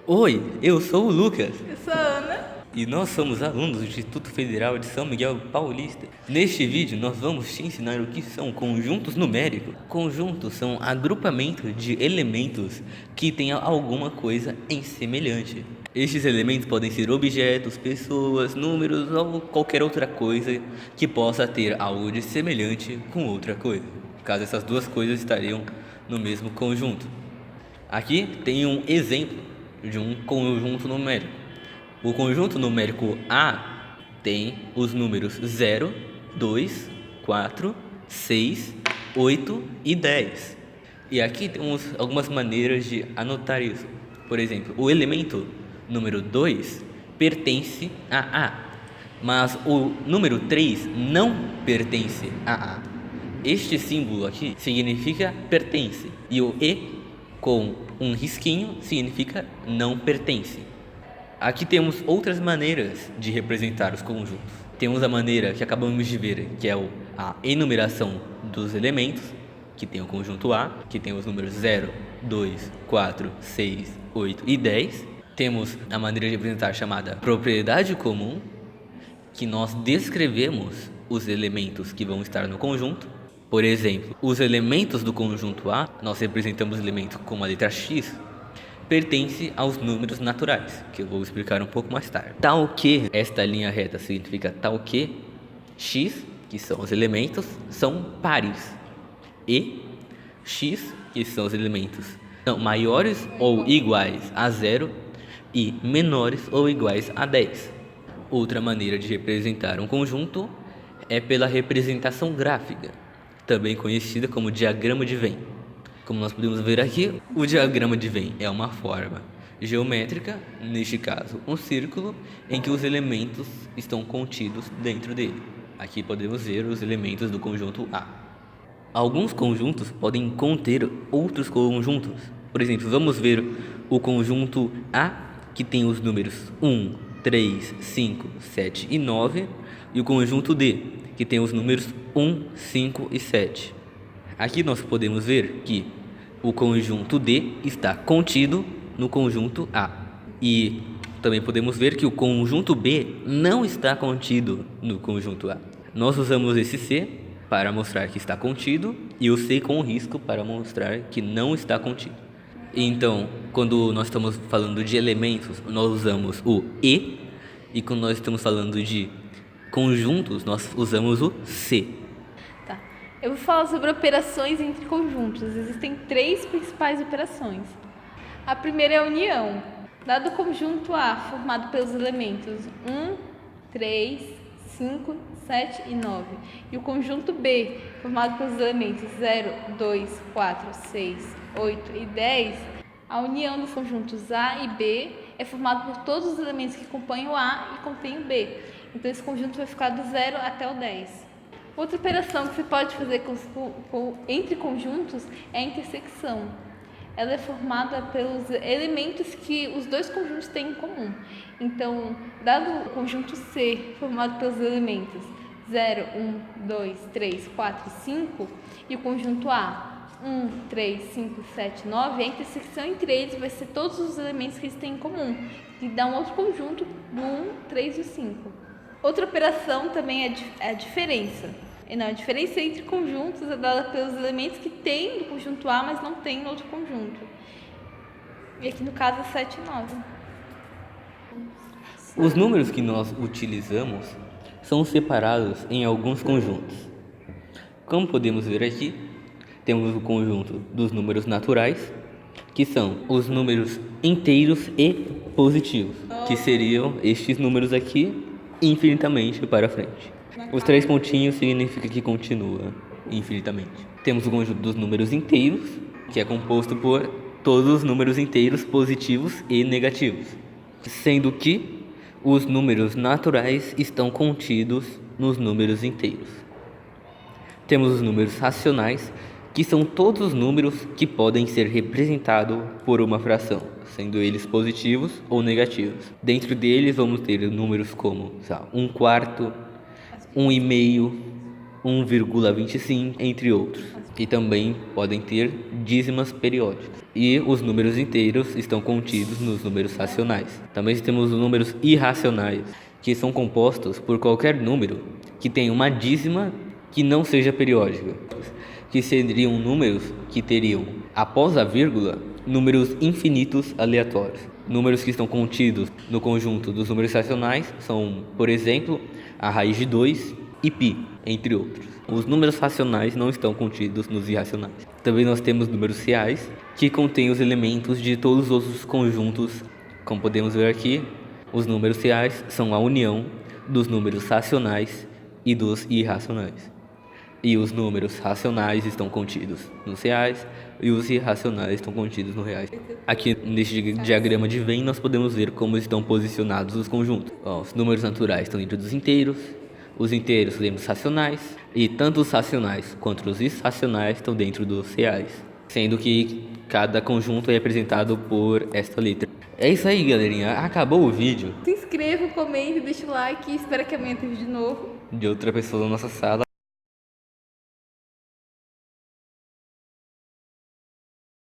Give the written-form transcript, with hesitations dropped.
Oi, eu sou o Lucas Eu sou a Ana. e nós somos alunos do Instituto Federal de São Miguel Paulista. Neste vídeo, nós vamos te ensinar o que são conjuntos numéricos. Conjuntos são agrupamento de elementos que tenham alguma coisa em semelhante. Estes elementos podem ser objetos, pessoas, números ou qualquer outra coisa que possa ter algo de semelhante com outra coisa, caso essas duas coisas estariam no mesmo conjunto. Aqui tem um exemplo de um conjunto numérico. O conjunto numérico A tem os números 0, 2, 4, 6, 8 e 10. E aqui temos algumas maneiras de anotar isso. Por exemplo, o elemento número 2 pertence a A, mas o número 3 não pertence a A. Este símbolo aqui significa pertence e o E com um risquinho significa não pertence. Aqui temos outras maneiras de representar os conjuntos. Temos a maneira que acabamos de ver, que é a enumeração dos elementos, que tem o conjunto A, que tem os números 0, 2, 4, 6, 8 e 10. Temos a maneira de representar chamada propriedade comum, que nós descrevemos os elementos que vão estar no conjunto. Por exemplo, os elementos do conjunto A, nós representamos elementos como a letra X, pertence aos números naturais, que eu vou explicar um pouco mais tarde. Tal que, esta linha reta significa tal que X, que são os elementos, são pares. E X, que são os elementos, são maiores ou iguais a 0 e menores ou iguais a 10. Outra maneira de representar um conjunto é pela representação gráfica, também conhecida como diagrama de Venn. Como nós podemos ver aqui, o diagrama de Venn é uma forma geométrica, neste caso um círculo, em que os elementos estão contidos dentro dele. Aqui podemos ver os elementos do conjunto A. Alguns conjuntos podem conter outros conjuntos. Por exemplo, vamos ver o conjunto A, que tem os números 1, 3, 5, 7 e 9, e o conjunto D, que tem os números 1, 5 e 7. Aqui nós podemos ver que o conjunto D está contido no conjunto A. E também podemos ver que o conjunto B não está contido no conjunto A. Nós usamos esse C para mostrar que está contido e o C com risco para mostrar que não está contido. Então, quando nós estamos falando de elementos, nós usamos o e quando nós estamos falando de conjuntos, nós usamos o C. Tá. Eu vou falar sobre operações entre conjuntos. Existem três principais operações. A primeira é a união. Dado o conjunto A formado pelos elementos 1, 3, 5, 7 e 9, e o conjunto B formado pelos elementos 0, 2, 4, 6, 8 e 10, a união dos conjuntos A e B é formada por todos os elementos que compõem o A e contêm o B. Então esse conjunto vai ficar do 0 até o 10. Outra operação que você pode fazer entre conjuntos é a intersecção. Ela é formada pelos elementos que os dois conjuntos têm em comum. Então, dado o conjunto C, formado pelos elementos 0, 1, 2, 3, 4 e 5, e o conjunto A, 1, 3, 5, 7, 9, a intersecção entre eles vai ser todos os elementos que eles têm em comum, e dá um outro conjunto do 1, 3 e 5. Outra operação também é a diferença. Não, a diferença entre conjuntos é dada pelos elementos que tem no conjunto A, mas não tem no outro conjunto. E aqui no caso é 7 e 9. Os números que nós utilizamos são separados em alguns conjuntos. Como podemos ver aqui, temos o conjunto dos números naturais, que são os números inteiros e positivos, que seriam estes números aqui infinitamente para frente. Os três pontinhos significa que continua infinitamente. Temos o conjunto dos números inteiros, que é composto por todos os números inteiros positivos e negativos, sendo que os números naturais estão contidos nos números inteiros. Temos os números racionais, que são todos os números que podem ser representados por uma fração, sendo eles positivos ou negativos. Dentro deles vamos ter números como 1/4, 1,5, 1,25, entre outros. E também podem ter dízimas periódicas. E os números inteiros estão contidos nos números racionais. Também temos os números irracionais, que são compostos por qualquer número que tenha uma dízima que não seja periódica, que seriam números que teriam, após a vírgula, números infinitos aleatórios. Números que estão contidos no conjunto dos números racionais são, por exemplo, a raiz de 2 e π, entre outros. Os números racionais não estão contidos nos irracionais. Também nós temos números reais, que contêm os elementos de todos os outros conjuntos. Como podemos ver aqui, os números reais são a união dos números racionais e dos irracionais. E os números racionais estão contidos nos reais e os irracionais estão contidos nos reais. Aqui neste diagrama de Venn nós podemos ver como estão posicionados os conjuntos. Os números naturais estão dentro dos inteiros, os inteiros dentro dos racionais, e tanto os racionais quanto os irracionais estão dentro dos reais, sendo que cada conjunto é representado por esta letra. É isso aí, galerinha. Acabou o vídeo. Se inscreva, comente, deixa o like e espero que amanhã tenha vídeo novo. De outra pessoa na nossa sala.